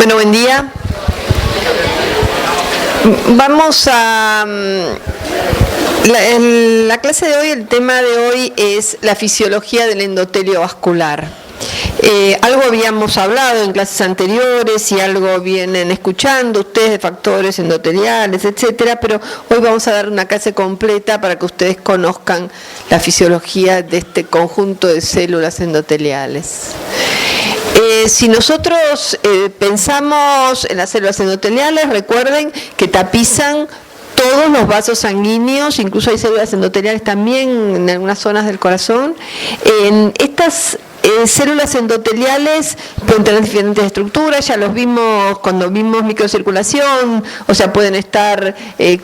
Bueno, buen día. Vamos a... La clase de hoy, el tema de hoy es la fisiología del endotelio vascular. Algo habíamos hablado en clases anteriores y algo vienen escuchando ustedes de factores endoteliales, etcétera, pero hoy vamos a dar una clase completa para que ustedes conozcan la fisiología de este conjunto de células endoteliales. Si nosotros pensamos en las células endoteliales, recuerden que tapizan todos los vasos sanguíneos, incluso hay células endoteliales también en algunas zonas del corazón. Estas células endoteliales pueden tener diferentes estructuras, ya los vimos cuando vimos microcirculación, o sea, pueden estar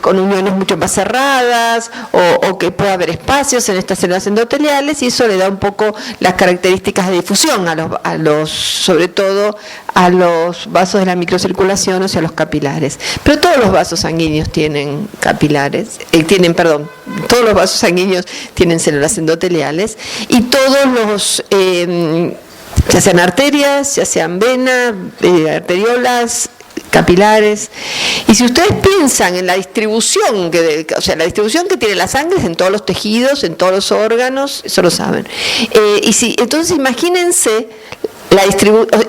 con uniones mucho más cerradas o que pueda haber espacios en estas células endoteliales, y eso le da un poco las características de difusión sobre todo a los vasos de la microcirculación, o sea, los capilares. Pero todos los vasos sanguíneos tienen capilares, todos los vasos sanguíneos tienen células endoteliales, y todos los, ya sean arterias, ya sean venas, arteriolas, capilares. Y si ustedes piensan en la distribución, la distribución que tiene la sangre es en todos los tejidos, en todos los órganos, eso lo saben. Entonces imagínense,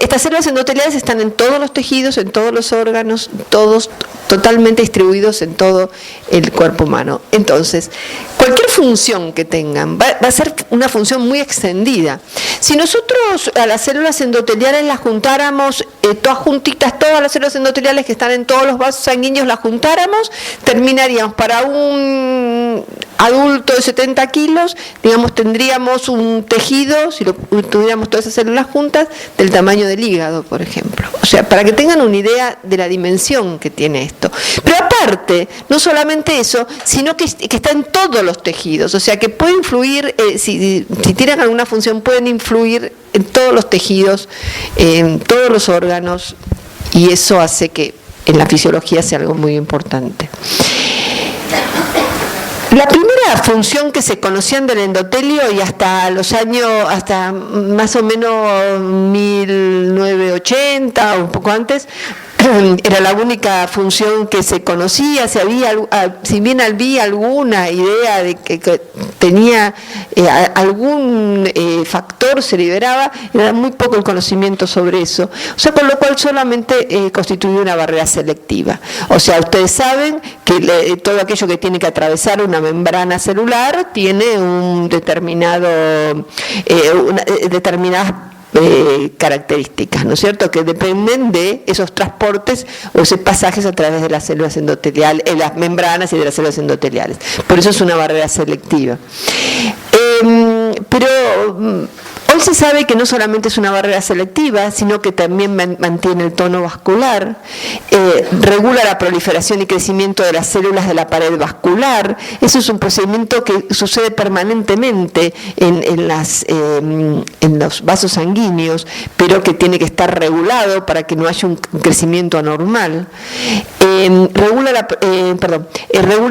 estas células endoteliales están en todos los tejidos, en todos los órganos, todos totalmente distribuidos en todo el cuerpo humano. Entonces, cualquier función que tengan va a ser una función muy extendida. Si nosotros a las células endoteliales las juntáramos, todas juntitas, todas las células endoteliales que están en todos los vasos sanguíneos las juntáramos, terminaríamos para un adulto de 70 kilos, digamos, tendríamos un tejido, si tuviéramos todas esas células juntas, del tamaño del hígado, por ejemplo. O sea, para que tengan una idea de la dimensión que tiene esto. Pero aparte, no solamente eso, sino que está en todos los tejidos, o sea, que puede influir, si tienen alguna función, pueden influir en todos los tejidos, en todos los órganos, y eso hace que en la fisiología sea algo muy importante. La primera función que se conocían del endotelio, y hasta más o menos 1980 o un poco antes, era la única función que se conocía. Si bien había alguna idea de que tenía algún factor se liberaba, era muy poco el conocimiento sobre eso, o sea, con lo cual solamente constituye una barrera selectiva. O sea, ustedes saben que todo aquello que tiene que atravesar una membrana celular tiene un determinadas características, ¿no es cierto?, que dependen de esos transportes o esos pasajes a través de las células endoteliales, las membranas y de las células endoteliales. Por eso es una barrera selectiva. Pero hoy se sabe que no solamente es una barrera selectiva, sino que también mantiene el tono vascular, regula la proliferación y crecimiento de las células de la pared vascular. Eso es un procedimiento que sucede permanentemente en los vasos sanguíneos, pero que tiene que estar regulado para que no haya un crecimiento anormal. Regula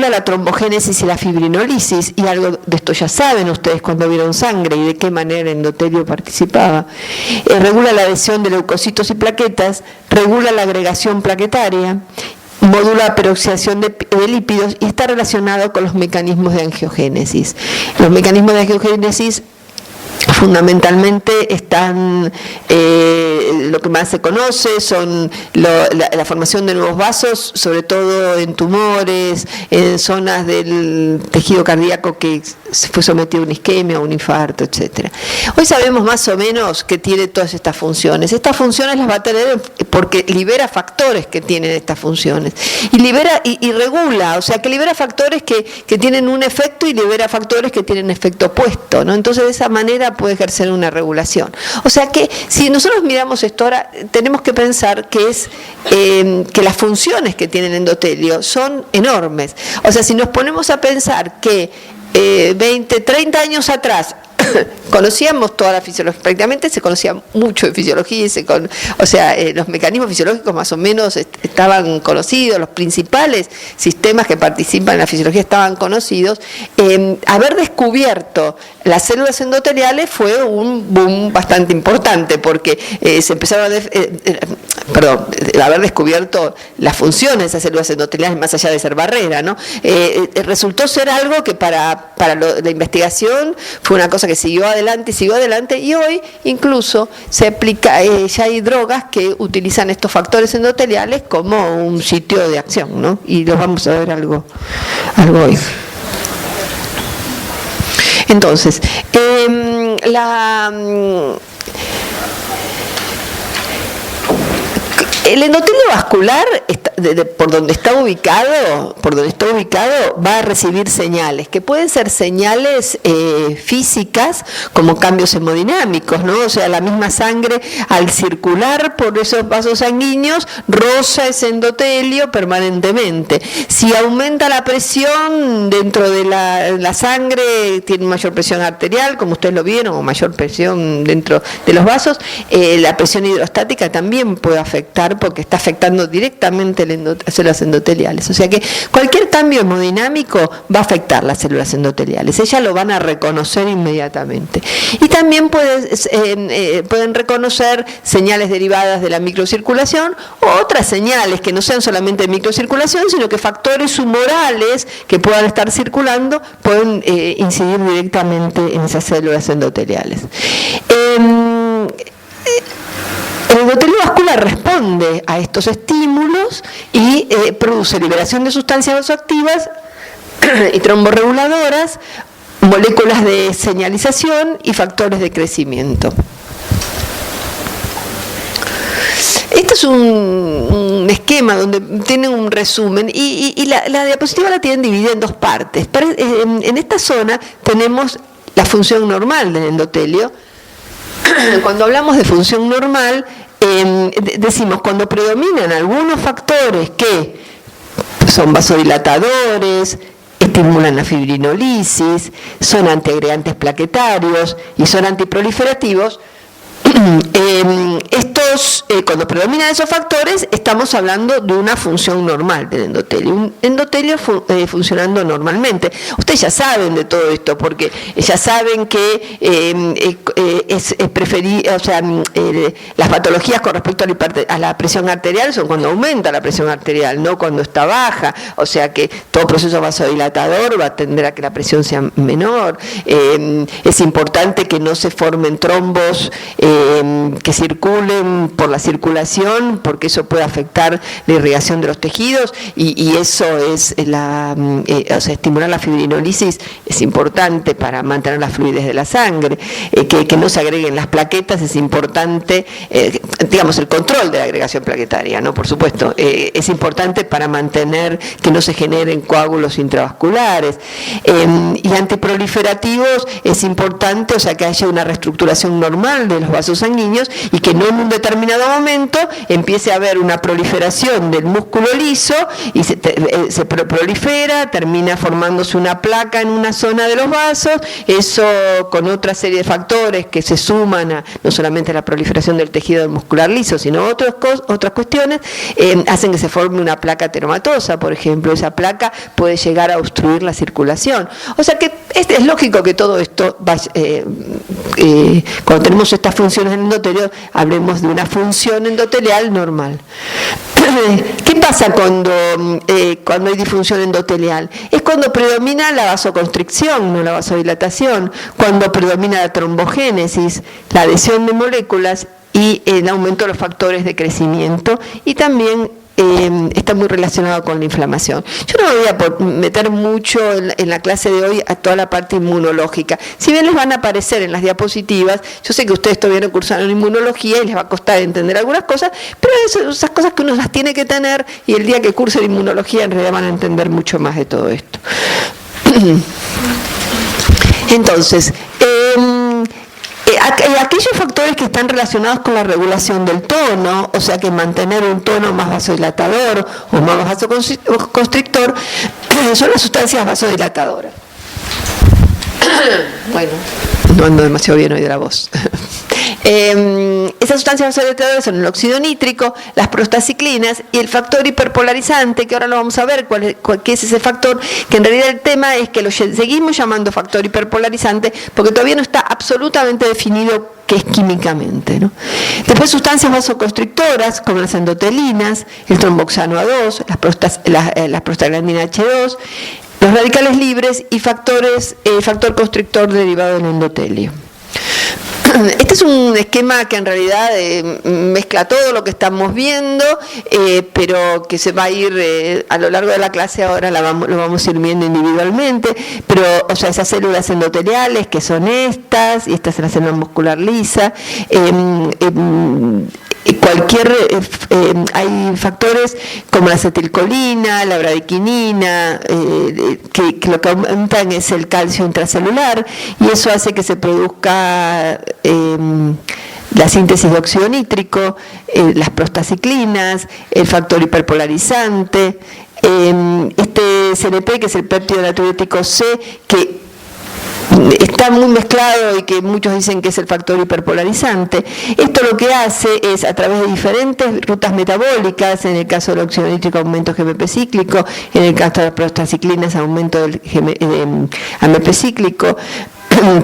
la trombogénesis y la fibrinolisis, y algo de esto ya saben ustedes cuando vieron sangre y de qué manera el endotelio participaba. Regula la adhesión de leucocitos y plaquetas, regula la agregación plaquetaria, modula la peroxidación de lípidos, y está relacionado con los mecanismos de angiogénesis. Los mecanismos de angiogénesis fundamentalmente están, lo que más se conoce son la formación de nuevos vasos, sobre todo en tumores, en zonas del tejido cardíaco que se fue sometido a una isquemia o un infarto, etc. Hoy sabemos más o menos que tiene todas estas funciones. Estas funciones las va a tener porque libera factores que tienen estas funciones. Y libera y regula, o sea, que libera factores que tienen un efecto y libera factores que tienen efecto opuesto, ¿no? Entonces, de esa manera puede ejercer una regulación. O sea que si nosotros miramos esto ahora, tenemos que pensar que las funciones que tiene el endotelio son enormes. O sea, si nos ponemos a pensar que 20, 30 años atrás conocíamos toda la fisiología, prácticamente se conocía mucho de fisiología, los mecanismos fisiológicos más o menos estaban conocidos, los principales sistemas que participan en la fisiología estaban conocidos. Haber descubierto las células endoteliales fue un boom bastante importante, porque se empezaron haber descubierto las funciones de esas células endoteliales más allá de ser barrera, ¿no? Resultó ser algo que para la investigación fue una cosa que siguió adelante, y hoy incluso se aplica, ya hay drogas que utilizan estos factores endoteliales como un sitio de acción, ¿no? Y los vamos a ver algo hoy. Entonces, el endotelio vascular, por donde está ubicado, va a recibir señales, que pueden ser señales físicas, como cambios hemodinámicos, ¿no? O sea, la misma sangre, al circular por esos vasos sanguíneos, roza ese endotelio permanentemente. Si aumenta la presión dentro de la sangre, tiene mayor presión arterial, como ustedes lo vieron, o mayor presión dentro de los vasos, la presión hidrostática también puede afectar, porque está afectando directamente las células endoteliales. O sea que cualquier cambio hemodinámico va a afectar las células endoteliales. Ellas lo van a reconocer inmediatamente. Y también pueden reconocer señales derivadas de la microcirculación o otras señales que no sean solamente de microcirculación, sino que factores humorales que puedan estar circulando pueden incidir directamente en esas células endoteliales. El endotelio vascular responde a estos estímulos y produce liberación de sustancias vasoactivas y tromborreguladoras, moléculas de señalización y factores de crecimiento. Este es un esquema donde tienen un resumen y la diapositiva la tienen dividida en dos partes. En esta zona tenemos la función normal del endotelio. Cuando hablamos de función normal, decimos cuando predominan algunos factores que son vasodilatadores, estimulan la fibrinolisis, son antiagregantes plaquetarios y son antiproliferativos. Cuando predominan esos factores, estamos hablando de una función normal del endotelio, un endotelio funcionando normalmente. Ustedes ya saben de todo esto, porque ya saben que es preferible, las patologías con respecto a la presión arterial son cuando aumenta la presión arterial, no cuando está baja. O sea que todo proceso vasodilatador va a tender a que la presión sea menor. Es importante que no se formen trombos que circulen por la circulación, porque eso puede afectar la irrigación de los tejidos y eso es estimular la fibrinolisis es importante para mantener la fluidez de la sangre, que no se agreguen las plaquetas es importante, el control de la agregación plaquetaria, ¿no? Por supuesto, es importante para mantener que no se generen coágulos intravasculares, y antiproliferativos es importante, que haya una reestructuración normal de los vasos sanguíneos y que no en un determinado momento empiece a haber una proliferación del músculo liso y se prolifera, termina formándose una placa en una zona de los vasos. Eso, con otra serie de factores que se suman a no solamente la proliferación del tejido muscular liso, sino otras cuestiones, hacen que se forme una placa ateromatosa, por ejemplo. Esa placa puede llegar a obstruir la circulación. O sea que es lógico que todo esto cuando tenemos estas funciones en el endotelio, hablemos de una función endotelial normal. ¿Qué pasa cuando hay disfunción endotelial? Es cuando predomina la vasoconstricción, no la vasodilatación, cuando predomina la trombogénesis, la adhesión de moléculas y el aumento de los factores de crecimiento, y también está muy relacionado con la inflamación. Yo no me voy a meter mucho en la clase de hoy a toda la parte inmunológica. Si bien les van a aparecer en las diapositivas, yo sé que ustedes todavía no cursaron inmunología y les va a costar entender algunas cosas, pero esas cosas que uno las tiene que tener, y el día que cursen inmunología en realidad van a entender mucho más de todo esto. Entonces, aquellos factores que están relacionados con la regulación del tono, o sea que mantener un tono más vasodilatador o más vasoconstrictor, son las sustancias vasodilatadoras. Bueno, no ando demasiado bien hoy de la voz. Esas sustancias vasodilatadoras son el óxido nítrico, las prostaciclinas y el factor hiperpolarizante, que ahora lo vamos a ver qué es ese factor, que en realidad el tema es que lo seguimos llamando factor hiperpolarizante porque todavía no está absolutamente definido qué es químicamente, ¿no? Después sustancias vasoconstrictoras como las endotelinas, el tromboxano A2, las prostaglandina H2, los radicales libres y factor constrictor derivado del endotelio. Este es un esquema que en realidad mezcla todo lo que estamos viendo, pero que se va a ir a lo largo de la clase, ahora lo vamos a ir viendo individualmente, pero, o sea, esas células endoteliales que son estas, y esta es la célula muscular lisa, hay factores como la acetilcolina, la bradiquinina, que lo que aumentan es el calcio intracelular, y eso hace que se produzca la síntesis de óxido nítrico, las prostaciclinas, el factor hiperpolarizante, este CNP, que es el péptido natriurético C, que está muy mezclado y que muchos dicen que es el factor hiperpolarizante. Esto lo que hace es, a través de diferentes rutas metabólicas, en el caso del óxido nítrico, aumento GMP cíclico, en el caso de las prostaciclinas, aumento del AMP cíclico,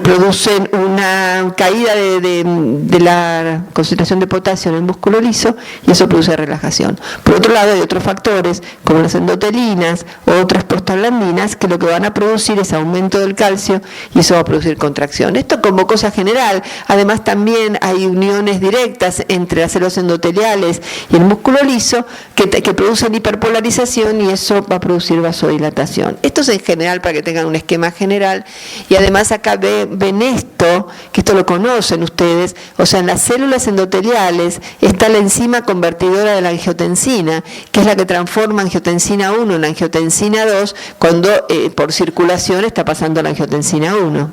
producen una caída de la concentración de potasio en el músculo liso, y eso produce relajación. Por otro lado, hay otros factores como las endotelinas o otras prostaglandinas que lo que van a producir es aumento del calcio, y eso va a producir contracción. Esto como cosa general. Además, también hay uniones directas entre las células endoteliales y el músculo liso que producen hiperpolarización, y eso va a producir vasodilatación. Esto es en general, para que tengan un esquema general. Y además acá ven esto, que esto lo conocen ustedes, o sea, en las células endoteliales está la enzima convertidora de la angiotensina, que es la que transforma angiotensina 1 en angiotensina 2 cuando por circulación está pasando la angiotensina 1.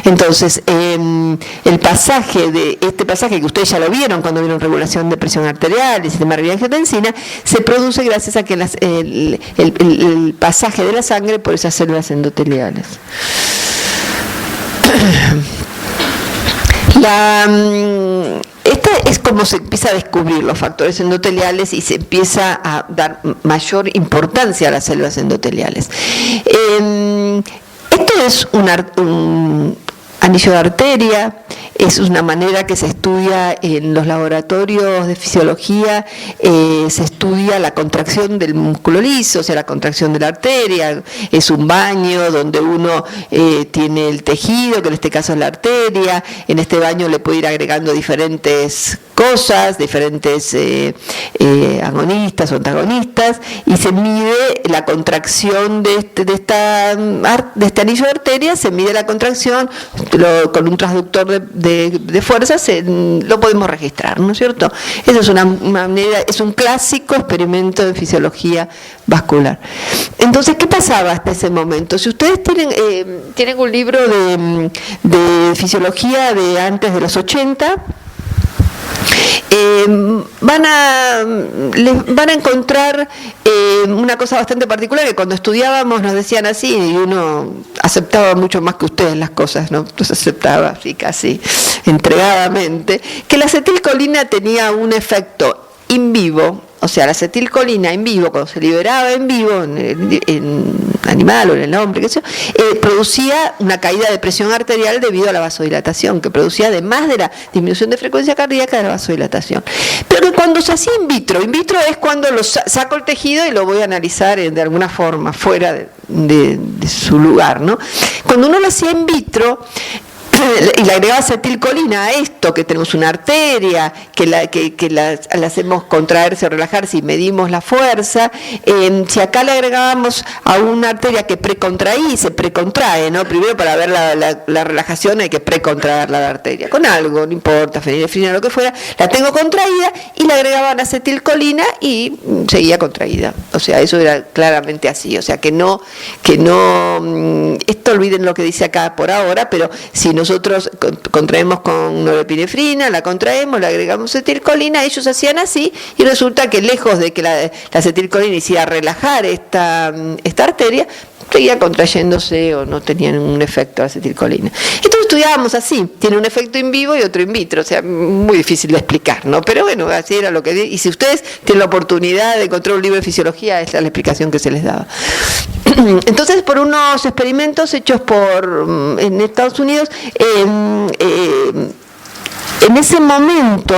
Entonces, este pasaje que ustedes ya lo vieron cuando vieron regulación de presión arterial y sistema de angiotensina, se produce gracias a que el pasaje de la sangre por esas células endoteliales. Esta es como se empieza a descubrir los factores endoteliales y se empieza a dar mayor importancia a las células endoteliales. Esto es un anillo de arteria. Es una manera que se estudia en los laboratorios de fisiología, se estudia la contracción del músculo liso, o sea, la contracción de la arteria. Es un baño donde uno tiene el tejido, que en este caso es la arteria. En este baño le puede ir agregando diferentes cosas, diferentes agonistas o antagonistas, y se mide la contracción de este anillo de arteria, se mide la contracción con un transductor de fuerza, lo podemos registrar, ¿no es cierto? Eso es una manera, es un clásico experimento de fisiología vascular. Entonces, ¿qué pasaba hasta ese momento? Si ustedes tienen un libro de fisiología de antes de los 80, van a encontrar una cosa bastante particular, que cuando estudiábamos nos decían así, y uno aceptaba mucho más que ustedes las cosas, ¿no? Entonces aceptaba así casi entregadamente, que la acetilcolina tenía un efecto in vivo. O sea, la acetilcolina en vivo, cuando se liberaba en vivo, en animal o en el hombre, producía una caída de presión arterial debido a la vasodilatación, que producía, además de la disminución de frecuencia cardíaca, de la vasodilatación. Pero que cuando se hacía in vitro es cuando saco el tejido y lo voy a analizar de alguna forma, fuera de su lugar, ¿no? Cuando uno lo hacía in vitro, y le agregaba acetilcolina a esto, que tenemos una arteria, que la hacemos contraerse o relajarse y medimos la fuerza. Si acá le agregábamos a una arteria que se precontrae, ¿no? Primero, para ver la relajación hay que precontraer la arteria con algo, no importa, fenilefrina, lo que fuera, la tengo contraída, y le agregaban acetilcolina y seguía contraída. O sea, eso era claramente así. O sea, que no, esto olviden lo que dice acá por ahora, pero si nosotros contraemos con norepinefrina, la contraemos, le agregamos acetilcolina, ellos hacían así, y resulta que lejos de que la acetilcolina hiciera relajar esta arteria, seguía contrayéndose o no tenía ningún efecto la acetilcolina. Entonces estudiábamos así, tiene un efecto in vivo y otro in vitro, o sea, muy difícil de explicar, ¿no? Pero bueno, así era lo que... Y si ustedes tienen la oportunidad de encontrar un libro de fisiología, esa es la explicación que se les daba. Entonces, por unos experimentos hechos en Estados Unidos, en ese momento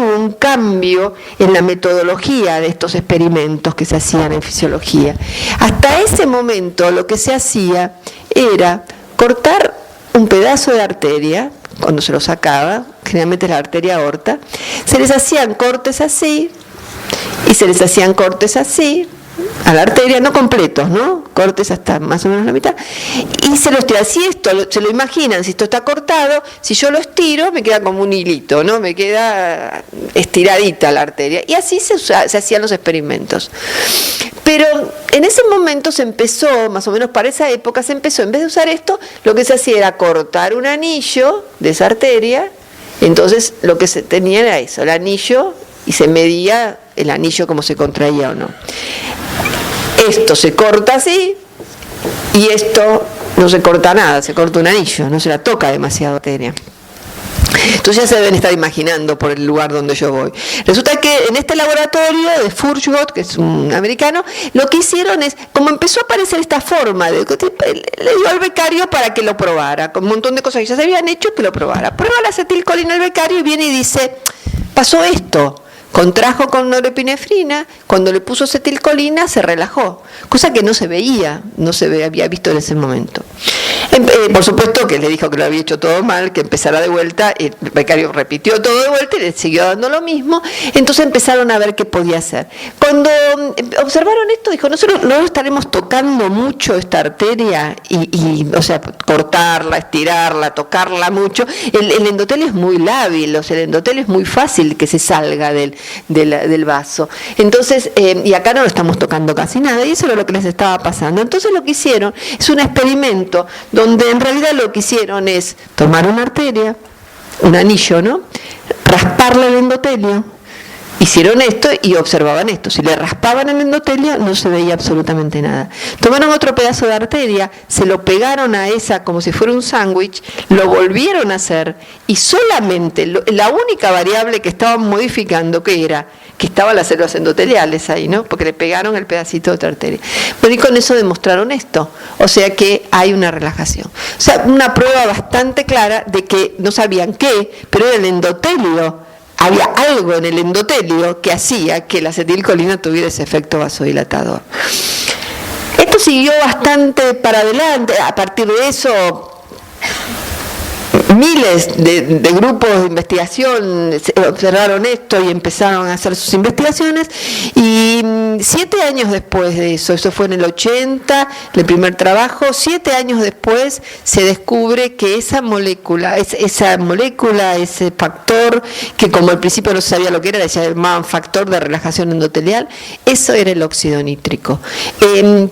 hubo un cambio en la metodología de estos experimentos que se hacían en fisiología. Hasta ese momento lo que se hacía era cortar un pedazo de arteria, cuando se lo sacaba, generalmente la arteria aorta, se les hacían cortes así, y se les hacían cortes así, a la arteria, no completos, ¿no? Cortes hasta más o menos la mitad, y se lo estira. Si esto, se lo imaginan, si esto está cortado, si yo lo estiro, me queda como un hilito, ¿no? Me queda estiradita la arteria. Y así se hacían los experimentos. Pero en ese momento se empezó, más o menos para esa época, se empezó, en vez de usar esto, lo que se hacía era cortar un anillo de esa arteria. Entonces lo que se tenía era eso, el anillo, y se medía el anillo como se contraía o no. Esto se corta así, y esto no se corta nada, se corta un anillo, no se la toca demasiado arteria. Entonces ya se deben estar imaginando por el lugar donde yo voy. Resulta que en este laboratorio de Furchgott, que es un americano, lo que hicieron es, como empezó a aparecer esta forma, le dio al becario para que lo probara, con un montón de cosas que ya se habían hecho, que lo probara. Prueba la acetilcolina al becario y viene y dice, pasó esto. Contrajo con norepinefrina, cuando le puso acetilcolina se relajó, cosa que no se veía, no se había visto en ese momento. Por supuesto que le dijo que lo había hecho todo mal, que empezara de vuelta, el becario repitió todo de vuelta y le siguió dando lo mismo, entonces empezaron a ver qué podía hacer. Cuando observaron esto, dijo, nosotros no estaremos tocando mucho esta arteria, o sea, cortarla, estirarla, tocarla mucho. El endotelio es muy lábil, o sea, el endotelio es muy fácil que se salga del vaso. Entonces, y acá no lo estamos tocando casi nada, y eso era lo que les estaba pasando. Entonces lo que hicieron es un experimento donde en realidad lo que hicieron es tomar una arteria, un anillo, ¿no? Rasparle el endotelio. Hicieron esto y observaban esto. Si le raspaban el endotelio no se veía absolutamente nada. Tomaron otro pedazo de arteria, se lo pegaron a esa como si fuera un sándwich, lo volvieron a hacer y solamente la única variable que estaban modificando, que era que estaban las células endoteliales ahí, ¿no? Porque le pegaron el pedacito de otra arteria. Bueno, y con eso demostraron esto. O sea que hay una relajación. O sea, una prueba bastante clara de que no sabían qué, pero era el endotelio. Había algo en el endotelio que hacía que la acetilcolina tuviera ese efecto vasodilatador. Esto siguió bastante para adelante. A partir de eso, miles de grupos de investigación observaron esto y empezaron a hacer sus investigaciones, y 7 años después de eso fue en el 80, el primer trabajo, 7 años después se descubre que esa molécula, ese factor, que como al principio no se sabía lo que era, le llamaban factor de relajación endotelial, eso era el óxido nítrico.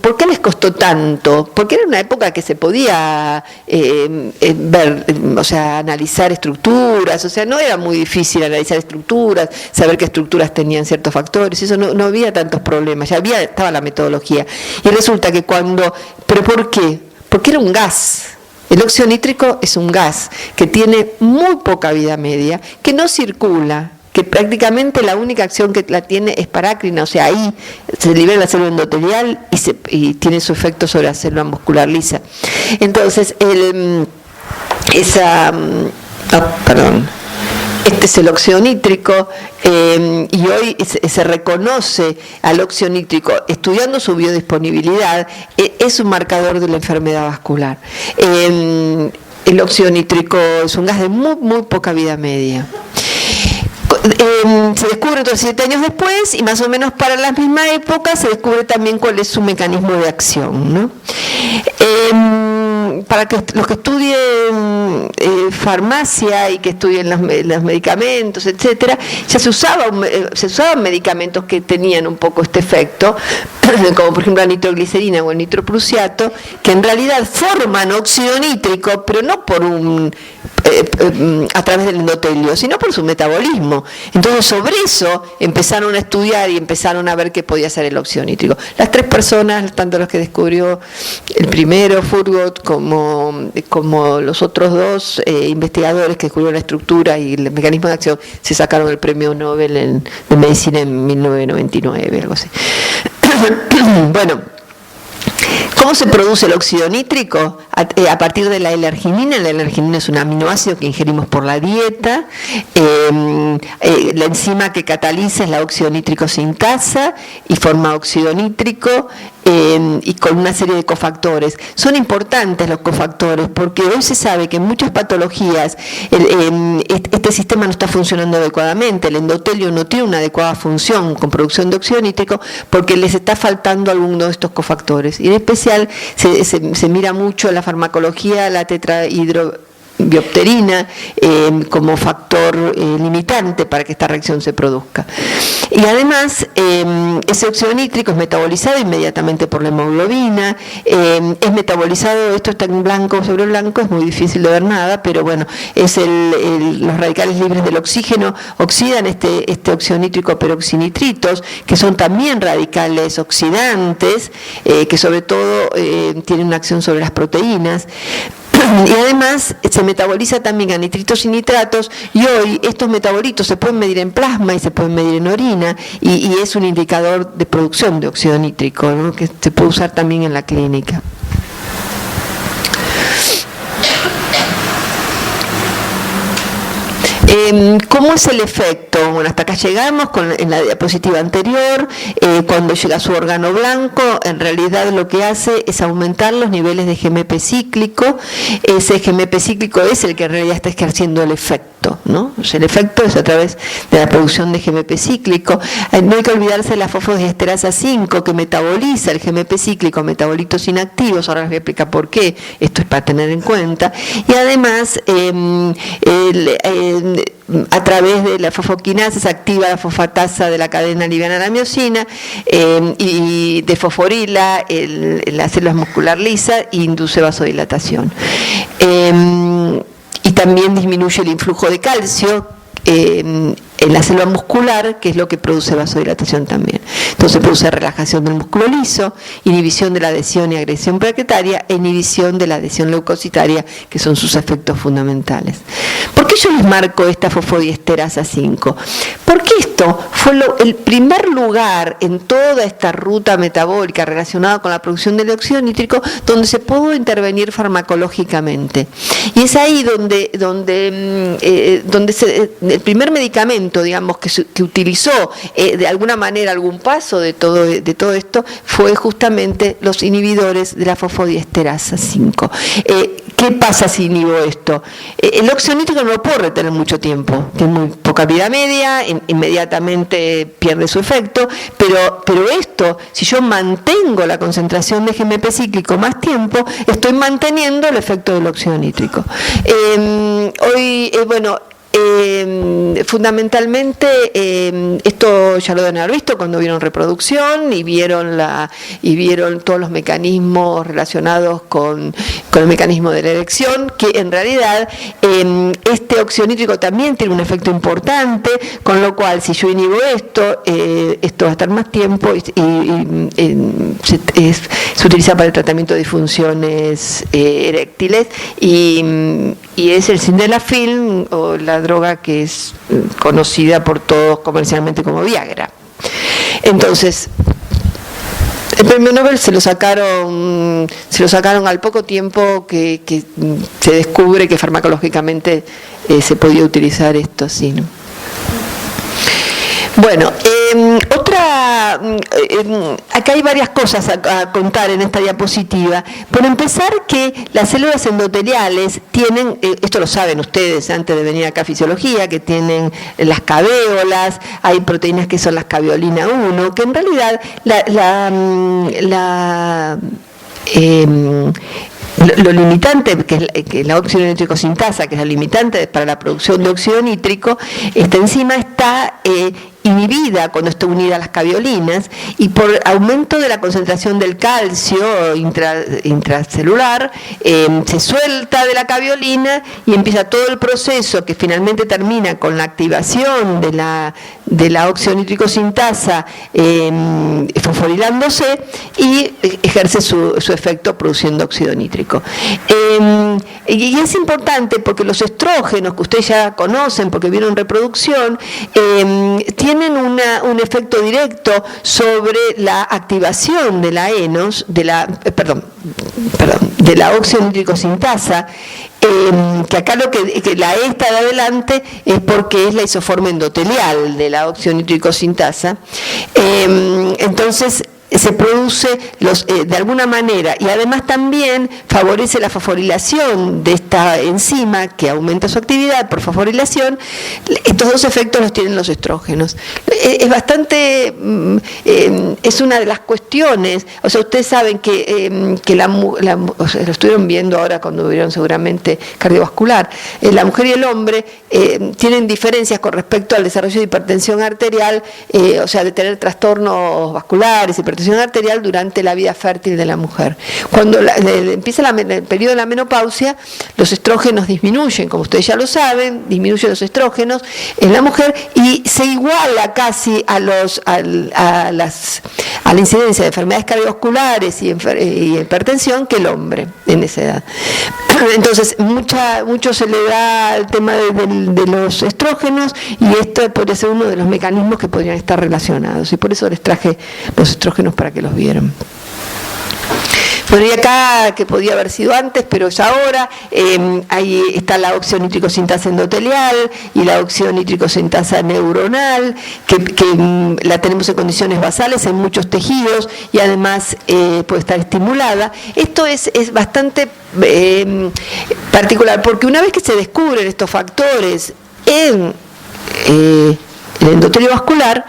¿Por qué les costó tanto? Porque era una época que se podía ver, o sea, analizar estructuras, o sea, no era muy difícil analizar estructuras, saber qué estructuras tenían ciertos factores, eso no había tantos problemas, ya estaba la metodología. Y resulta que ¿pero por qué? Porque era un gas. El óxido nítrico es un gas que tiene muy poca vida media, que no circula, que prácticamente la única acción que la tiene es parácrina, o sea, ahí se libera la célula endotelial y tiene su efecto sobre la célula muscular lisa. Entonces, este es el óxido nítrico, y hoy se reconoce al óxido nítrico, estudiando su biodisponibilidad, es un marcador de la enfermedad vascular. El óxido nítrico es un gas de muy, muy poca vida media. Se descubre entonces 7 años después, y más o menos para la misma época se descubre también cuál es su mecanismo de acción, ¿no? Para que los que estudien farmacia y que estudien los medicamentos, etcétera, ya se usaban medicamentos que tenían un poco este efecto, como por ejemplo la nitroglicerina o el nitroprusiato, que en realidad forman óxido nítrico, pero no por a través del endotelio, sino por su metabolismo. Entonces sobre eso empezaron a estudiar y empezaron a ver qué podía ser el óxido nítrico. Las tres personas, tanto los que descubrió el primero, Furgot, como los otros dos investigadores que descubrieron la estructura y el mecanismo de acción, se sacaron el premio Nobel de Medicina en 1999, algo así. Bueno, ¿cómo se produce el óxido nítrico? A partir de la L-arginina. La L-arginina es un aminoácido que ingerimos por la dieta. La enzima que cataliza es la óxido nítrico sintasa y forma óxido nítrico y con una serie de cofactores. Son importantes los cofactores porque hoy se sabe que en muchas patologías este sistema no está funcionando adecuadamente. El endotelio no tiene una adecuada función con producción de óxido nítrico porque les está faltando alguno de estos cofactores. Y en especial se mira mucho la farmacología, la tetrahidrobiopterina como factor limitante para que esta reacción se produzca. Y además, ese óxido nítrico es metabolizado inmediatamente por la hemoglobina, es metabolizado, esto está en blanco sobre blanco, es muy difícil de ver nada, pero bueno, es los radicales libres del oxígeno oxidan este óxido nítrico a peroxinitritos, que son también radicales oxidantes, que sobre todo tienen una acción sobre las proteínas. Y además se metaboliza también a nitritos y nitratos, y hoy estos metabolitos se pueden medir en plasma y se pueden medir en orina, y es un indicador de producción de óxido nítrico, ¿no?, que se puede usar también en la clínica. ¿Cómo es el efecto? Bueno, hasta acá llegamos en la diapositiva anterior. Cuando llega a su órgano blanco, en realidad lo que hace es aumentar los niveles de GMP cíclico. Ese GMP cíclico es el que en realidad está ejerciendo el efecto, ¿no? O sea, el efecto es a través de la producción de GMP cíclico. No hay que olvidarse de la fosfodiesterasa 5 que metaboliza el GMP cíclico, metabolitos inactivos. Ahora les voy a explicar por qué. Esto es para tener en cuenta. Y además, a través de la fosfoquinasa se activa la fosfatasa de la cadena liviana de la miosina y desfosforila la célula muscular lisa e induce vasodilatación. Y también disminuye el influjo de calcio en la célula muscular, que es lo que produce vasodilatación también. Entonces produce relajación del músculo liso, inhibición de la adhesión y agresión plaquetaria e inhibición de la adhesión leucocitaria, que son sus efectos fundamentales. ¿Por qué yo les marco esta fosfodiesterasa 5? Porque esto fue el primer lugar en toda esta ruta metabólica relacionada con la producción del óxido nítrico donde se pudo intervenir farmacológicamente. Y es ahí donde el primer medicamento, digamos, que utilizó de alguna manera algún paso de todo esto fue justamente los inhibidores de la fosfodiesterasa 5. ¿Qué pasa si inhibo esto? El óxido nítrico no lo puedo retener mucho tiempo, tiene muy poca vida media, inmediatamente pierde su efecto, pero esto, si yo mantengo la concentración de GMP cíclico más tiempo, estoy manteniendo el efecto del óxido nítrico. Fundamentalmente esto ya lo deben haber visto cuando vieron reproducción y vieron todos los mecanismos relacionados con el mecanismo de la erección, que en realidad este óxido nítrico también tiene un efecto importante, con lo cual si yo inhibo esto va a estar más tiempo y se utiliza para el tratamiento de disfunciones eréctiles y es el sildenafil, o la droga que es conocida por todos comercialmente como Viagra. Entonces, el premio Nobel se lo sacaron al poco tiempo que se descubre que farmacológicamente se podía utilizar esto, sí, ¿no? Bueno, acá hay varias cosas a contar en esta diapositiva. Por empezar, que las células endoteliales tienen, esto lo saben ustedes antes de venir acá a fisiología, que tienen las caveolas, hay proteínas que son las caveolina 1, que en realidad lo limitante, que es la óxido nítrico sintasa, que es la limitante para la producción de óxido nítrico, esta enzima está inhibida cuando está unida a las caveolinas, y por aumento de la concentración del calcio intracelular, se suelta de la caveolina y empieza todo el proceso que finalmente termina con la activación de la óxido nítrico sintasa fosforilándose y ejerce su efecto produciendo óxido nítrico. Y es importante porque los estrógenos, que ustedes ya conocen porque vieron reproducción, tienen un efecto directo sobre la activación de la ENOS, de la óxido nítrico sintasa, que acá que la E está de adelante es porque es la isoforma endotelial de la óxido nítrico sintasa. Entonces se produce de alguna manera, y además también favorece la fosforilación de esta enzima que aumenta su actividad por fosforilación. Estos dos efectos los tienen los estrógenos. Es bastante, es una de las cuestiones, o sea, ustedes saben que o sea, lo estuvieron viendo ahora cuando vieron seguramente cardiovascular, la mujer y el hombre tienen diferencias con respecto al desarrollo de hipertensión arterial, o sea, de tener trastornos vasculares, hipertensión arterial durante la vida fértil de la mujer. Cuando empieza el periodo de la menopausia, los estrógenos disminuyen, como ustedes ya lo saben, disminuyen los estrógenos en la mujer y se iguala casi a la incidencia de enfermedades cardiovasculares y hipertensión que el hombre en esa edad. Entonces, mucho se le da al tema de los estrógenos, y esto podría ser uno de los mecanismos que podrían estar relacionados, y por eso les traje los estrógenos para que los vieran. Bueno, y acá, que podía haber sido antes, pero es ahora, ahí está la óxido nítrico sintasa endotelial y la óxido nítrico sintasa neuronal, que la tenemos en condiciones basales en muchos tejidos y además puede estar estimulada. Esto es bastante particular, porque una vez que se descubren estos factores en el endotelio vascular,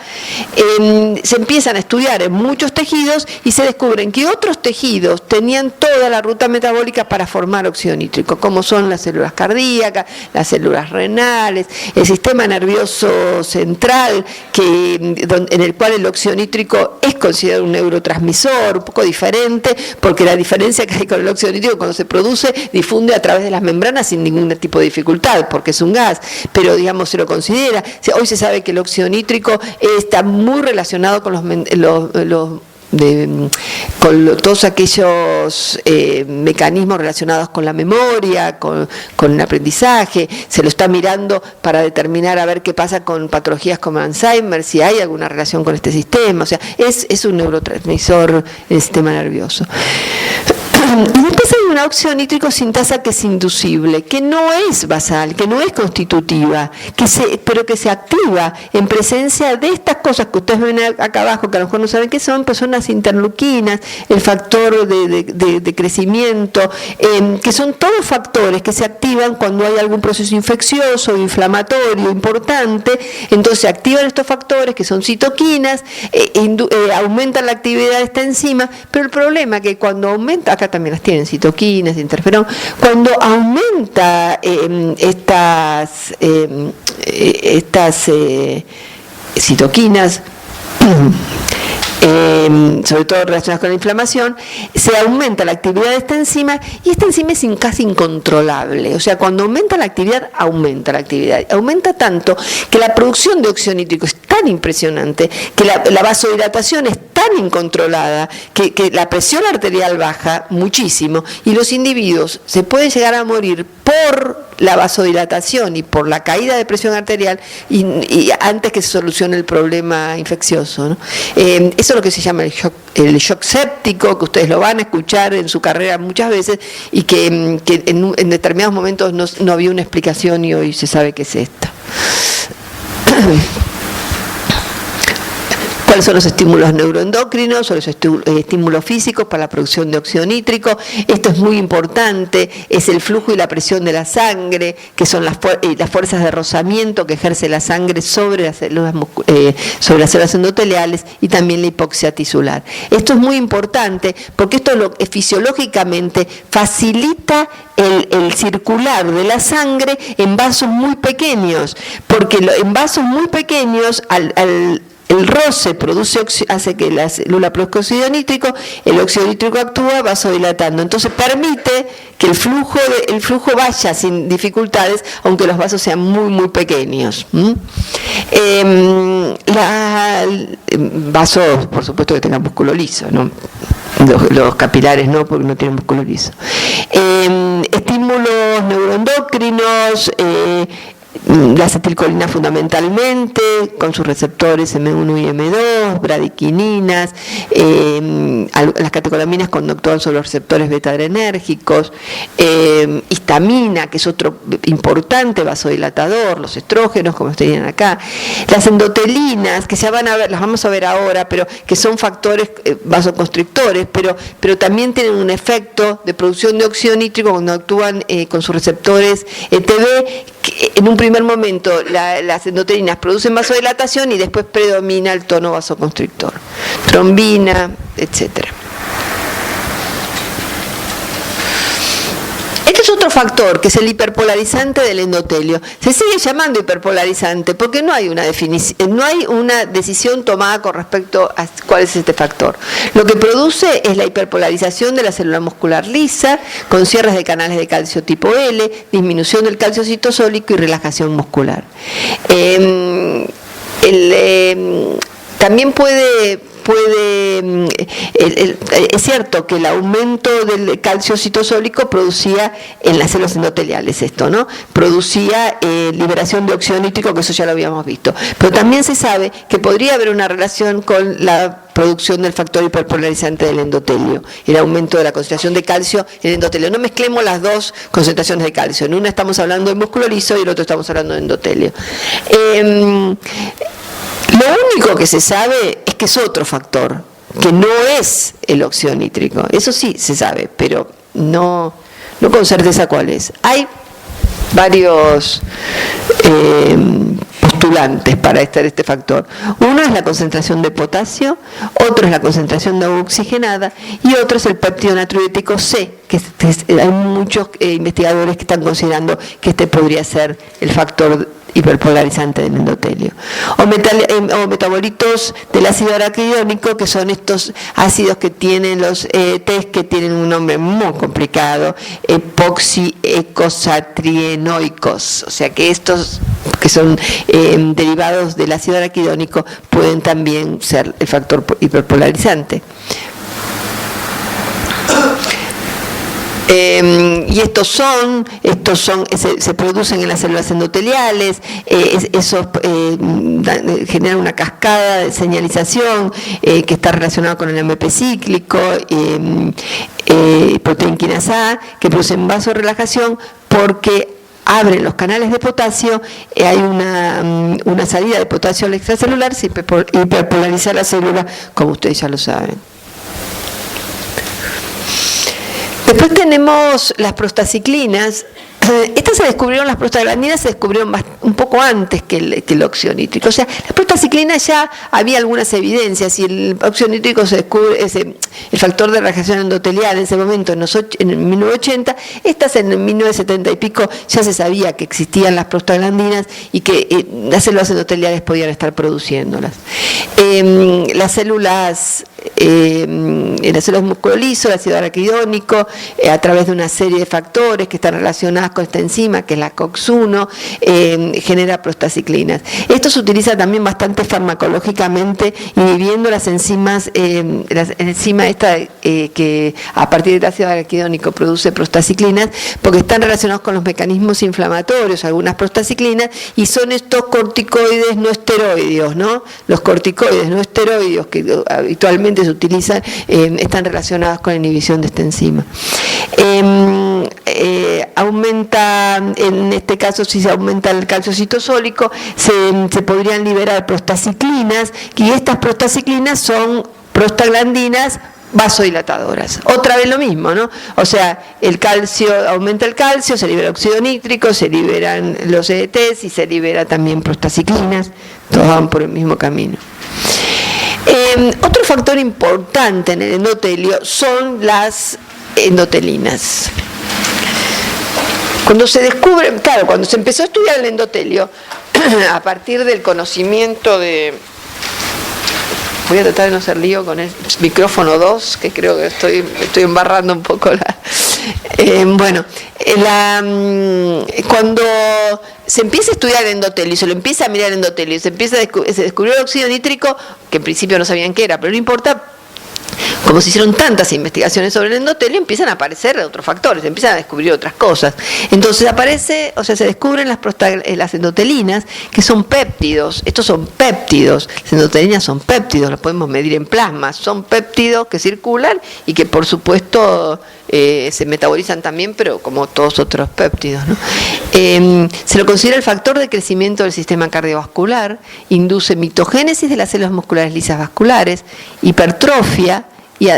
se empiezan a estudiar en muchos tejidos y se descubren que otros tejidos tenían toda la ruta metabólica para formar óxido nítrico, como son las células cardíacas, las células renales, el sistema nervioso central, en el cual el óxido nítrico es considerado un neurotransmisor, un poco diferente, porque la diferencia que hay con el óxido nítrico, cuando se produce, difunde a través de las membranas sin ningún tipo de dificultad, porque es un gas, pero digamos se lo considera. Hoy se sabe que el óxido nítrico está muy relacionado con con todos aquellos mecanismos relacionados con la memoria, con el aprendizaje. Se lo está mirando para determinar a ver qué pasa con patologías como Alzheimer, si hay alguna relación con este sistema. O sea, es un neurotransmisor del sistema nervioso. Y después hay una óxido nítrico sintasa que es inducible, que no es basal, que no es constitutiva, pero que se activa en presencia de estas cosas que ustedes ven acá abajo, que a lo mejor no saben qué son, pues son las interleuquinas, el factor de crecimiento, que son todos factores que se activan cuando hay algún proceso infeccioso o inflamatorio importante. Entonces se activan estos factores que son citoquinas, aumentan la actividad de esta enzima, pero el problema es que cuando aumenta, acá también las tienen, citoquinas, interferón, cuando aumenta estas citoquinas, sobre todo relacionadas con la inflamación, se aumenta la actividad de esta enzima, y esta enzima es casi incontrolable. O sea, cuando aumenta la actividad, aumenta tanto que la producción de óxido nítrico es tan impresionante, que la vasodilatación es tan incontrolada, que la presión arterial baja muchísimo, y los individuos se pueden llegar a morir por la vasodilatación y por la caída de presión arterial y antes que se solucione el problema infeccioso, ¿no? Eso es lo que se llama el shock séptico, que ustedes lo van a escuchar en su carrera muchas veces, y que en determinados momentos no había una explicación, y hoy se sabe que es esta. ¿Cuáles son los estímulos neuroendocrinos o los estímulos físicos para la producción de óxido nítrico? Esto es muy importante, es el flujo y la presión de la sangre, que son las fuerzas de rozamiento que ejerce la sangre sobre las células endoteliales, y también la hipoxia tisular. Esto es muy importante porque esto fisiológicamente facilita el circular de la sangre en vasos muy pequeños, porque en vasos muy pequeños el roce hace que la célula produzca óxido nítrico, el óxido nítrico actúa vasodilatando, entonces permite que el flujo vaya sin dificultades, aunque los vasos sean muy, muy pequeños. Vasos, por supuesto, que tengan músculo liso, ¿no? Los capilares no, porque no tienen músculo liso. Estímulos neuroendocrinos, la acetilcolina fundamentalmente, con sus receptores M1 y M2, bradiquininas, las catecolaminas cuando actúan sobre los receptores beta-adrenérgicos, histamina, que es otro importante vasodilatador, los estrógenos, como ustedes tienen acá, las endotelinas, que las vamos a ver ahora, pero que son factores vasoconstrictores, pero también tienen un efecto de producción de óxido nítrico cuando actúan con sus receptores ETB, que en un primer momento las endotelinas producen vasodilatación y después predomina el tono vasoconstrictor, trombina, etcétera. Este es otro factor, que es el hiperpolarizante del endotelio. Se sigue llamando hiperpolarizante porque no hay una decisión tomada con respecto a cuál es este factor. Lo que produce es la hiperpolarización de la célula muscular lisa, con cierres de canales de calcio tipo L, disminución del calcio citosólico y relajación muscular. También es cierto que el aumento del calcio citosólico producía en las células endoteliales esto, ¿no? Producía liberación de óxido nítrico, que eso ya lo habíamos visto. Pero también se sabe que podría haber una relación con la producción del factor hiperpolarizante del endotelio, el aumento de la concentración de calcio en el endotelio. No mezclemos las dos concentraciones de calcio. En una estamos hablando de músculo liso y en el otro estamos hablando de endotelio. Lo único que se sabe es que es otro factor, que no es el óxido nítrico. Eso sí se sabe, pero no con certeza cuál es. Hay varios postulantes para este factor. Uno es la concentración de potasio, otro es la concentración de agua oxigenada y otro es el péptido natriurético C, que hay muchos investigadores que están considerando que este podría ser el factor hiperpolarizante del endotelio. O metabolitos del ácido araquidónico, que son estos ácidos que tienen los ETs, que tienen un nombre muy complicado, epoxiecosatrienoicos, o sea que estos que son derivados del ácido araquidónico pueden también ser el factor hiperpolarizante. Y se producen en las células endoteliales, generan una cascada de señalización que está relacionada con el AMP cíclico, proteína quinasa A, que producen vasorelajación porque abren los canales de potasio, hay una salida de potasio al extracelular, se hiperpolariza la célula, como ustedes ya lo saben. Después tenemos las prostaciclinas. Estas las prostaglandinas se descubrieron un poco antes que el óxido nítrico. O sea, las prostaciclinas ya había algunas evidencias, y el óxido nítrico se descubre, el factor de relajación endotelial en ese momento, en 1980, estas en 1970 y pico ya se sabía que existían las prostaglandinas y que las células endoteliales podían estar produciéndolas. Las células músculo liso, el ácido araquidónico, a través de una serie de factores que están relacionados con esta enzima, que es la COX-1, genera prostaciclinas. Esto se utiliza también bastante farmacológicamente, inhibiendo las enzimas, la enzima esta que a partir del ácido araquidónico produce prostaciclinas, porque están relacionados con los mecanismos inflamatorios, algunas prostaciclinas, y son estos corticoides no esteroideos, ¿no? Los corticoides no esteroideos que habitualmente se utilizan están relacionados con la inhibición de esta enzima. aumenta, en este caso si se aumenta el calcio citosólico, se podrían liberar prostaciclinas, y estas prostaciclinas son prostaglandinas vasodilatadoras. Otra vez lo mismo, ¿no? O sea, el calcio, aumenta el calcio, se libera óxido nítrico, se liberan los EDTs y se libera también prostaciclinas, todos van por el mismo camino. Otro factor importante en el endotelio son las endotelinas. Cuando se descubre, claro, cuando se empezó a estudiar el endotelio, a partir del conocimiento de... Voy a tratar de no hacer lío con el micrófono 2, que creo que estoy embarrando un poco la... cuando se empieza a estudiar el endotelio, se lo empieza a mirar el endotelio, se descubrió el óxido nítrico, que en principio no sabían qué era, pero no importa. Como se hicieron tantas investigaciones sobre el endotelio, empiezan a aparecer otros factores, empiezan a descubrir otras cosas. Entonces se descubren las endotelinas, que son péptidos. Estos son péptidos. Las endotelinas son péptidos, los podemos medir en plasma. Son péptidos que circulan y que, por supuesto, se metabolizan también, pero como todos otros péptidos, ¿no? Se lo considera el factor de crecimiento del sistema cardiovascular, induce mitogénesis de las células musculares lisas vasculares, hipertrofia, y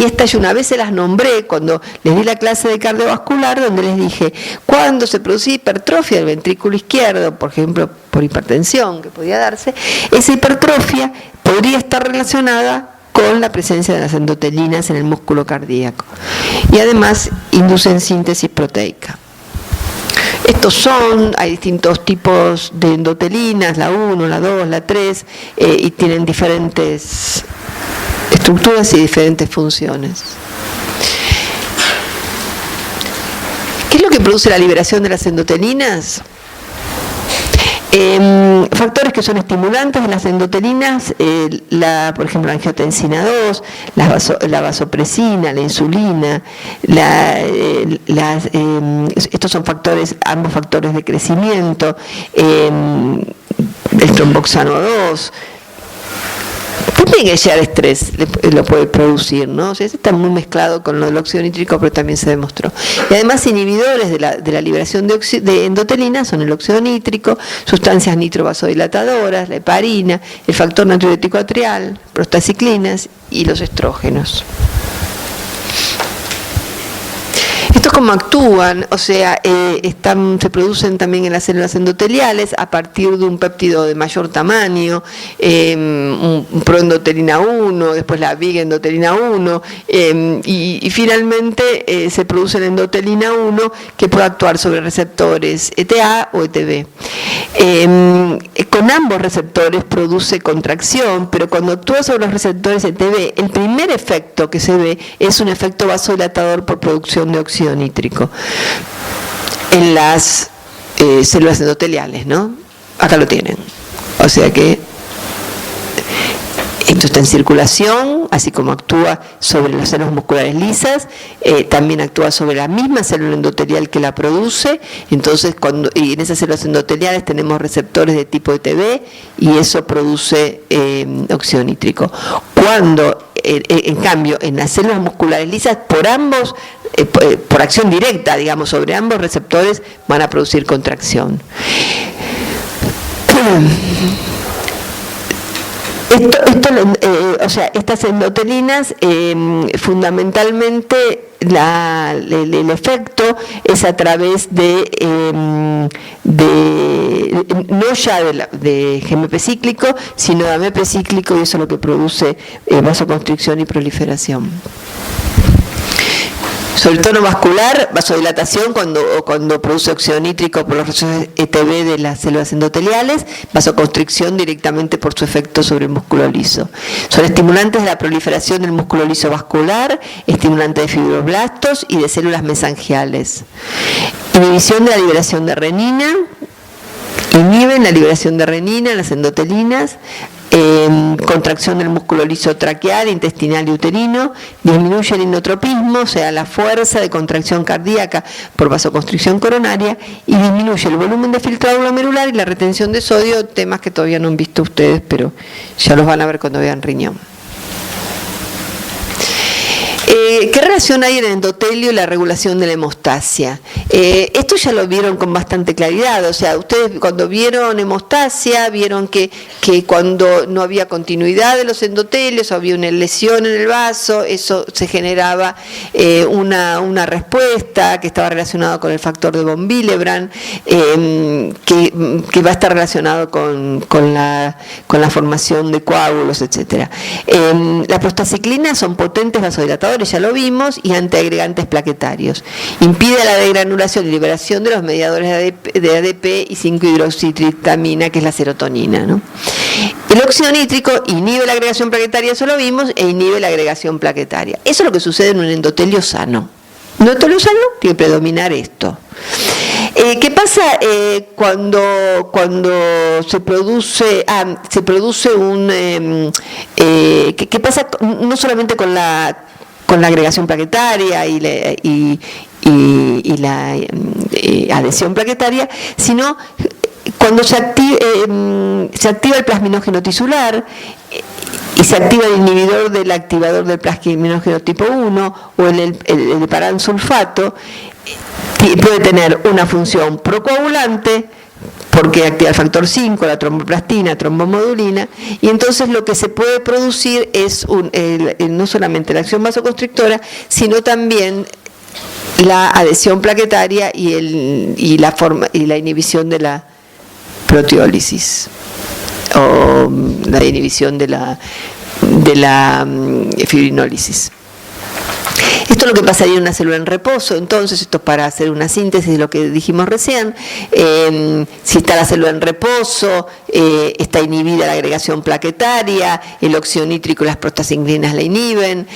estas yo una vez se las nombré cuando les di la clase de cardiovascular, donde les dije, cuando se produce hipertrofia del ventrículo izquierdo, por ejemplo, por hipertensión que podía darse, esa hipertrofia podría estar relacionada con la presencia de las endotelinas en el músculo cardíaco, y además inducen síntesis proteica. Hay distintos tipos de endotelinas, la 1, la 2, la 3, y tienen diferentes estructuras y diferentes funciones. ¿Qué es lo que produce la liberación de las endotelinas? Factores que son estimulantes de las endotelinas, por ejemplo, la angiotensina 2, la vasopresina, la insulina, estos son ambos factores de crecimiento, el tromboxano 2. También el estrés lo puede producir, ¿no? O sea, está muy mezclado con lo del óxido nítrico, pero también se demostró. Y además, inhibidores de la liberación de endotelinas son el óxido nítrico, sustancias nitrovasodilatadoras, la heparina, el factor natriurético atrial, prostaciclinas y los estrógenos. Estos cómo actúan, o sea, se producen también en las células endoteliales a partir de un péptido de mayor tamaño, un proendotelina 1, después la bigendotelina 1, y finalmente se produce la endotelina 1 que puede actuar sobre receptores ETA o ETB. Con ambos receptores produce contracción, pero cuando actúa sobre los receptores ETB, el primer efecto que se ve es un efecto vasodilatador por producción de óxido nítrico en las células endoteliales, ¿no? Acá lo tienen. O sea que esto está en circulación, así como actúa sobre las células musculares lisas, también actúa sobre la misma célula endotelial que la produce. Entonces, y en esas células endoteliales tenemos receptores de tipo ETB y eso produce óxido nítrico. Cuando, en cambio, en las células musculares lisas, por acción directa, digamos, sobre ambos receptores van a producir contracción. Estas endotelinas, fundamentalmente el efecto es a través no ya de GMP cíclico, sino de AMP cíclico, y eso es lo que produce vasoconstricción y proliferación. Sobre el tono vascular, vasodilatación cuando produce óxido nítrico por los receptores ETB de las células endoteliales, vasoconstricción directamente por su efecto sobre el músculo liso. Son estimulantes de la proliferación del músculo liso vascular, estimulantes de fibroblastos y de células mesangiales. Inhibición de la liberación de renina, inhiben la liberación de renina, las endotelinas, contracción del músculo liso traqueal, intestinal y uterino, disminuye el inotropismo, o sea, la fuerza de contracción cardíaca por vasoconstricción coronaria, y disminuye el volumen de filtrado glomerular y la retención de sodio, temas que todavía no han visto ustedes, pero ya los van a ver cuando vean riñón. ¿Qué relación hay en el endotelio y la regulación de la hemostasia? Esto ya lo vieron con bastante claridad, o sea, ustedes cuando vieron hemostasia, vieron que cuando no había continuidad de los endotelios, había una lesión en el vaso, eso se generaba una respuesta que estaba relacionada con el factor de von Willebrand, que va a estar relacionado con la formación de coágulos, etc. Las prostaciclinas son potentes vasodilatadores, ya lo vimos, y antiagregantes plaquetarios. Impide la degranulación y liberación de los mediadores de ADP y 5-hidroxitriptamina, que es la serotonina, ¿no? El óxido nítrico inhibe la agregación plaquetaria, eso lo vimos, e inhibe la agregación plaquetaria. Eso es lo que sucede en un endotelio sano. En un endotelio sano tiene que predominar esto. ¿Qué pasa cuando se produce qué pasa no solamente con la agregación plaquetaria y la adhesión plaquetaria, sino cuando se activa el plasminógeno tisular y se activa el inhibidor del activador del plasminógeno tipo 1 o el paransulfato, puede tener una función procoagulante porque activa el factor 5, la tromboplastina, trombomodulina, y entonces lo que se puede producir es no solamente la acción vasoconstrictora, sino también la adhesión plaquetaria y la inhibición de la proteólisis o la inhibición de la fibrinólisis. Esto es lo que pasaría en una célula en reposo. Entonces, esto es para hacer una síntesis de lo que dijimos recién. Si está la célula en reposo, está inhibida la agregación plaquetaria, el óxido nítrico y las prostaciclinas la inhiben,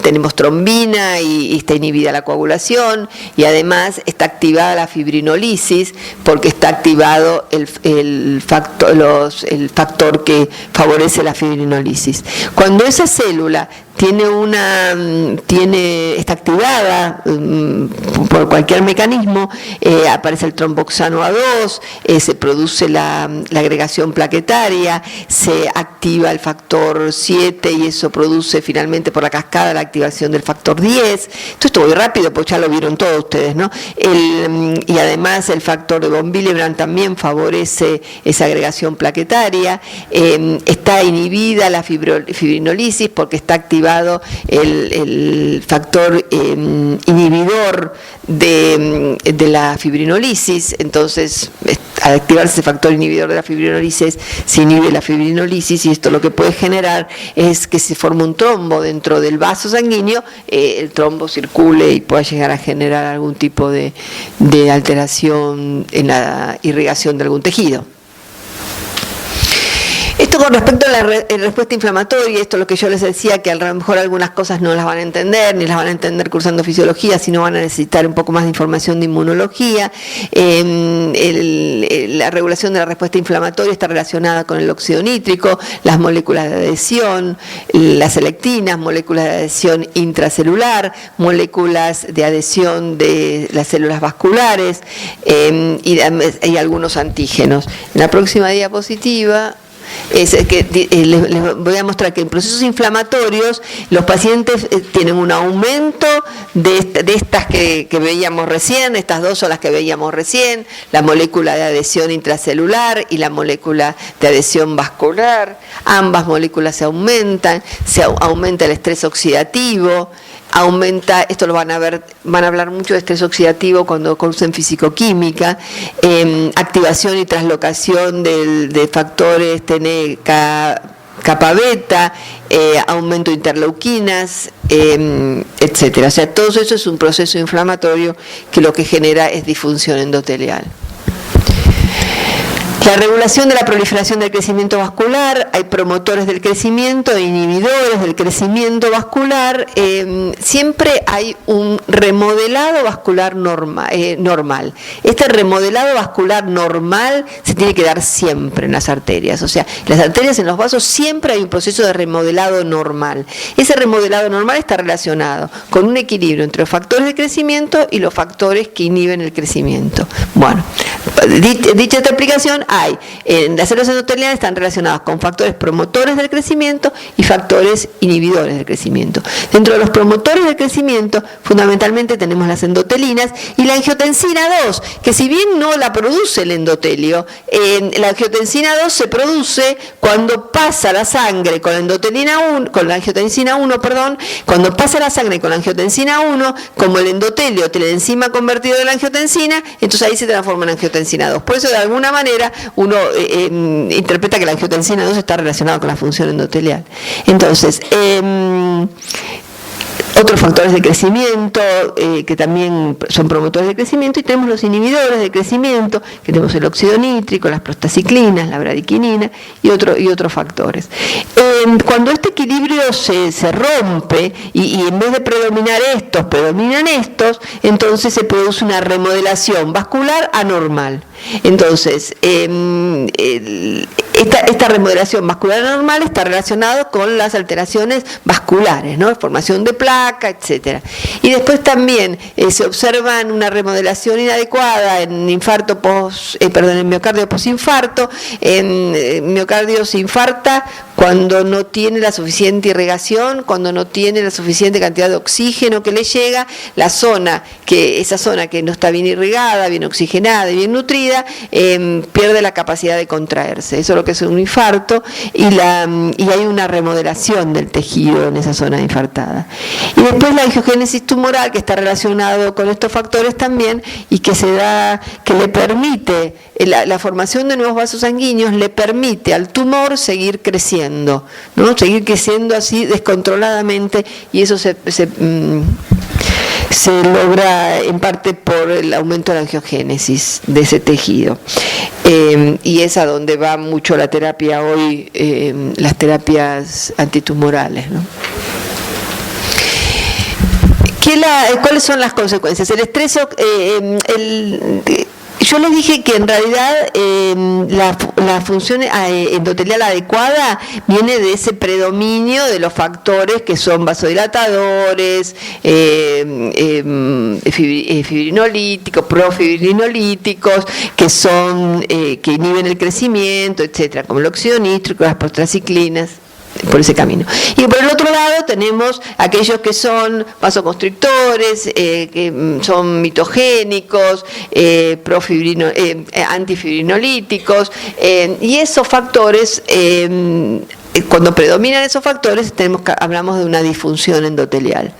tenemos trombina y está inhibida la coagulación, y además está activada la fibrinolisis porque está activado el factor que favorece la fibrinolisis. Cuando esa célula está activada por cualquier mecanismo, aparece el tromboxano A2, se produce la agregación plaquetaria, se activa el factor 7 y eso produce finalmente por la cascada la activación del factor 10. Esto es muy rápido porque ya lo vieron todos ustedes, ¿no? Y además el factor de von Willebrand también favorece esa agregación plaquetaria. Está inhibida la fibrinolisis porque está activado el factor inhibidor de la fibrinolisis. Entonces, al activarse ese factor inhibidor de la fibrinolisis, se inhibe la fibrinolisis, y esto lo que puede generar es que se forme un trombo dentro del vaso sanguíneo, el trombo circule y pueda llegar a generar algún tipo de alteración en la irrigación de algún tejido. Esto con respecto a la respuesta inflamatoria, esto es lo que yo les decía, que a lo mejor algunas cosas no las van a entender, ni las van a entender cursando fisiología, sino van a necesitar un poco más de información de inmunología. La regulación de la respuesta inflamatoria está relacionada con el óxido nítrico, las moléculas de adhesión, las selectinas, moléculas de adhesión intracelular, moléculas de adhesión de las células vasculares y algunos antígenos. En la próxima diapositiva les voy a mostrar que en procesos inflamatorios los pacientes tienen un aumento de estas que veíamos recién. Estas dos son las que veíamos recién, la molécula de adhesión intracelular y la molécula de adhesión vascular. Ambas moléculas se aumenta el estrés oxidativo, aumenta, esto lo van a hablar mucho de estrés oxidativo cuando cursen fisicoquímica, activación y traslocación de factores kappa beta, aumento de interleuquinas, etcétera. O sea, todo eso es un proceso inflamatorio que lo que genera es disfunción endotelial. La regulación de la proliferación del crecimiento vascular, hay promotores del crecimiento e inhibidores del crecimiento vascular. Siempre hay un remodelado vascular normal. Este remodelado vascular normal se tiene que dar siempre en las arterias. O sea, en las arterias, en los vasos, siempre hay un proceso de remodelado normal. Ese remodelado normal está relacionado con un equilibrio entre los factores de crecimiento y los factores que inhiben el crecimiento. Bueno, dicha esta explicación, hay, en las células endoteliales están relacionadas con factores promotores del crecimiento y factores inhibidores del crecimiento. Dentro de los promotores del crecimiento, fundamentalmente tenemos las endotelinas y la angiotensina 2, que si bien no la produce el endotelio, la angiotensina 2 se produce cuando pasa la sangre con la angiotensina 1, cuando pasa la sangre con la angiotensina 1, como el endotelio tiene la enzima convertido de la angiotensina, entonces ahí se transforma en angiotensina 2. Por eso, de alguna manera, uno interpreta que la angiotensina 2 está relacionada con la función endotelial. Entonces, otros factores de crecimiento que también son promotores de crecimiento, y tenemos los inhibidores de crecimiento, que tenemos el óxido nítrico, las prostaciclinas, la bradiquinina y otros factores. Cuando este equilibrio se rompe y en vez de predominar estos, predominan estos, entonces se produce una remodelación vascular anormal. Entonces, esta remodelación vascular anormal está relacionada con las alteraciones vasculares, ¿no? Formación de placa, etcétera. Y después también se observan una remodelación inadecuada en en miocardio posinfarto. En miocardio se infarta cuando no tiene la suficiente irrigación, cuando no tiene la suficiente cantidad de oxígeno que le llega, esa zona que no está bien irrigada, bien oxigenada y bien nutrida, pierde la capacidad de contraerse. Eso es lo que es un infarto, y hay una remodelación del tejido en esa zona infartada. Y después la angiogénesis tumoral, que está relacionado con estos factores también, y que le permite, la formación de nuevos vasos sanguíneos le permite al tumor seguir creciendo, ¿no? Seguir creciendo así descontroladamente, y eso se logra en parte por el aumento de la angiogénesis de ese tejido. Y es a donde va mucho la terapia hoy, las terapias antitumorales, ¿no? ¿Cuáles son las consecuencias? El estrés, yo les dije que en realidad la función endotelial adecuada viene de ese predominio de los factores que son vasodilatadores, fibrinolíticos, profibrinolíticos, que inhiben el crecimiento, etcétera, como el óxido nítrico, las prostaciclinas, por ese camino. Y por el otro lado tenemos aquellos que son vasoconstrictores, que son mitogénicos, antifibrinolíticos, y esos factores, cuando predominan esos factores, hablamos de una disfunción endotelial.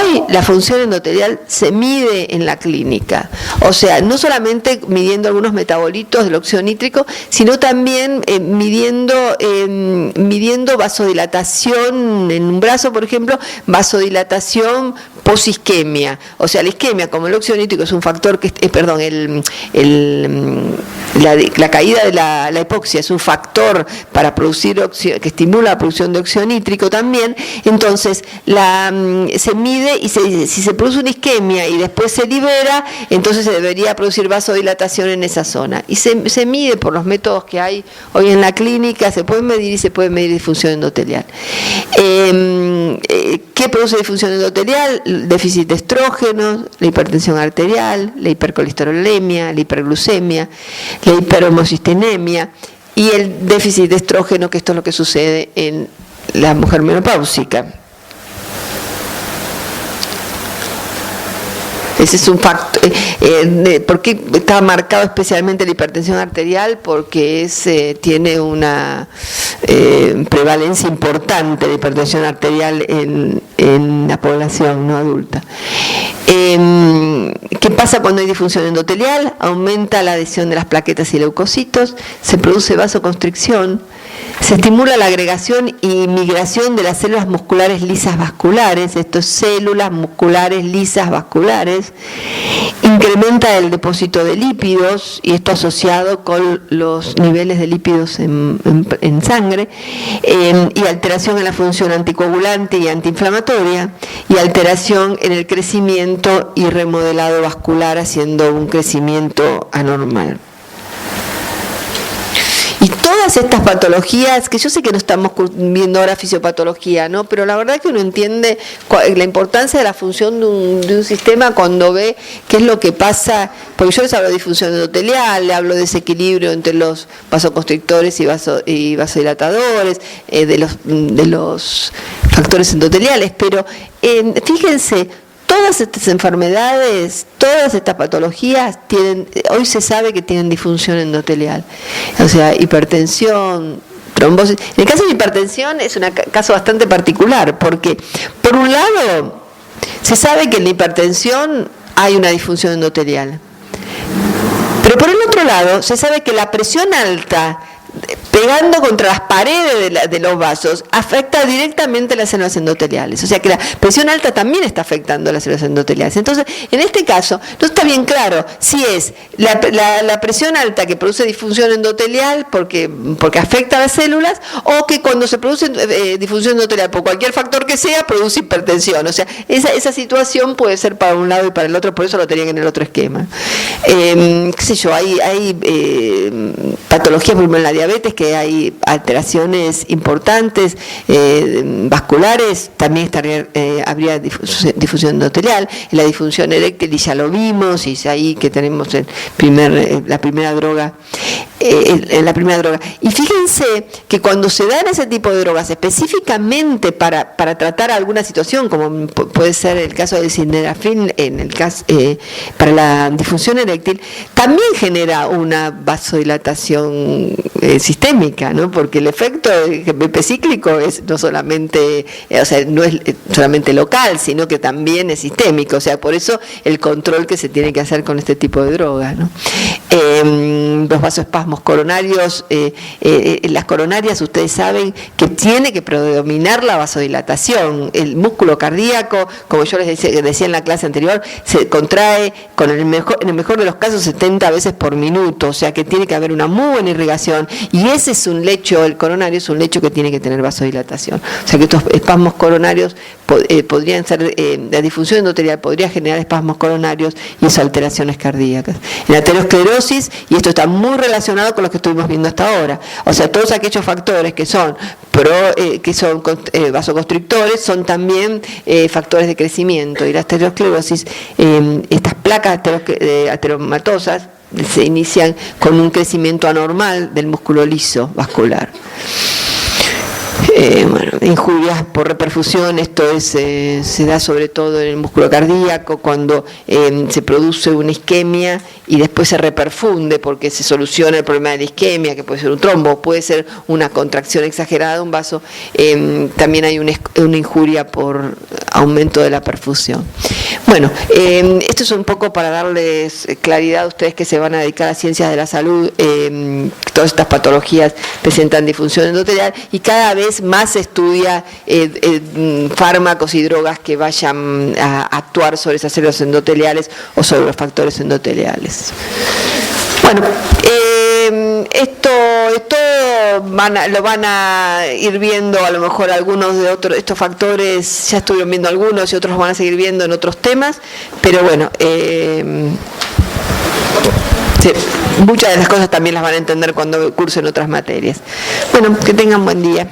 Hoy la función endotelial se mide en la clínica, o sea, no solamente midiendo algunos metabolitos del óxido nítrico, sino también midiendo vasodilatación en un brazo, por ejemplo, vasodilatación posisquemia. O sea, la isquemia, como el óxido nítrico es un factor que, la caída de la hipoxia es un factor para producir que estimula la producción de óxido nítrico también. Entonces se mide, y si se produce una isquemia y después se libera, entonces se debería producir vasodilatación en esa zona. Y se mide por los métodos que hay hoy en la clínica, se puede medir y se puede medir disfunción endotelial. ¿Qué produce disfunción endotelial? Déficit de estrógenos, la hipertensión arterial, la hipercolesterolemia, la hiperglucemia, la hiperhomocistenemia y el déficit de estrógeno, que esto es lo que sucede en la mujer menopáusica. Ese es un factor. ¿Por qué está marcado especialmente la hipertensión arterial? Porque tiene una prevalencia importante de hipertensión arterial en la población no adulta. ¿Qué pasa cuando hay disfunción endotelial? Aumenta la adhesión de las plaquetas y leucocitos, se produce vasoconstricción, se estimula la agregación y migración de las células musculares lisas vasculares, esto es células musculares lisas vasculares, incrementa el depósito de lípidos, y esto asociado con los niveles de lípidos en sangre, y alteración en la función anticoagulante y antiinflamatoria, y alteración en el crecimiento y remodelado vascular, haciendo un crecimiento anormal. Y todas estas patologías, que yo sé que no estamos viendo ahora fisiopatología, ¿no? Pero la verdad que uno entiende la importancia de la función de un sistema cuando ve qué es lo que pasa, porque yo les hablo de disfunción endotelial, le hablo de desequilibrio entre los vasoconstrictores y vasodilatadores, de los factores endoteliales, pero fíjense, todas estas enfermedades, todas estas patologías hoy se sabe que tienen disfunción endotelial, o sea, hipertensión, trombosis. En el caso de hipertensión es un caso bastante particular, porque por un lado se sabe que en la hipertensión hay una disfunción endotelial, pero por el otro lado se sabe que la presión alta pegando contra las paredes de los vasos afecta directamente las células endoteliales, o sea que la presión alta también está afectando a las células endoteliales. Entonces, en este caso, no está bien claro si es la presión alta que produce disfunción endotelial porque afecta a las células, o que cuando se produce disfunción endotelial por cualquier factor que sea, produce hipertensión. O sea, esa situación puede ser para un lado y para el otro, por eso lo tenían en el otro esquema. Qué sé yo, hay patologías, por ejemplo, en la diabetes, que hay alteraciones importantes vasculares, también habría difusión endotelial. En la disfunción eréctil, y ya lo vimos, y es ahí que tenemos la primera droga. Y fíjense que cuando se dan ese tipo de drogas específicamente para tratar alguna situación, como puede ser el caso del sildenafil, para la disfunción eréctil, también genera una vasodilatación sistémica, ¿no? Porque el efecto epicíclico es no solamente, no es solamente local, sino que también es sistémico. O sea, por eso el control que se tiene que hacer con este tipo de drogas, ¿no? Los vasoespasmos coronarios, las coronarias, ustedes saben que tiene que predominar la vasodilatación. El músculo cardíaco, como yo les decía en la clase anterior, se contrae en el mejor de los casos 70 veces por minuto, o sea que tiene que haber una muy buena irrigación, y ese es un lecho, el coronario es un lecho que tiene que tener vasodilatación. O sea que estos espasmos coronarios podrían ser, la disfunción endotelial podría generar espasmos coronarios y esas alteraciones cardíacas. En la aterosclerosis, y esto está muy relacionado con lo que estuvimos viendo hasta ahora, o sea, todos aquellos factores que son vasoconstrictores son también factores de crecimiento, y la aterosclerosis, estas placas ateromatosas se inician con un crecimiento anormal del músculo liso vascular. Injurias por reperfusión, esto se da sobre todo en el músculo cardíaco, cuando se produce una isquemia y después se reperfunde porque se soluciona el problema de la isquemia, que puede ser un trombo, puede ser una contracción exagerada de un vaso. También hay una injuria por aumento de la perfusión. Bueno, esto es un poco para darles claridad a ustedes que se van a dedicar a ciencias de la salud. Todas estas patologías presentan disfunción endotelial, y cada vez más se estudia fármacos y drogas que vayan a actuar sobre esas células endoteliales o sobre los factores endoteliales. Bueno, esto lo van a ir viendo, a lo mejor algunos de estos factores ya estuvieron viendo algunos y otros van a seguir viendo en otros temas, pero bueno, muchas de las cosas también las van a entender cuando cursen otras materias. Bueno, que tengan buen día.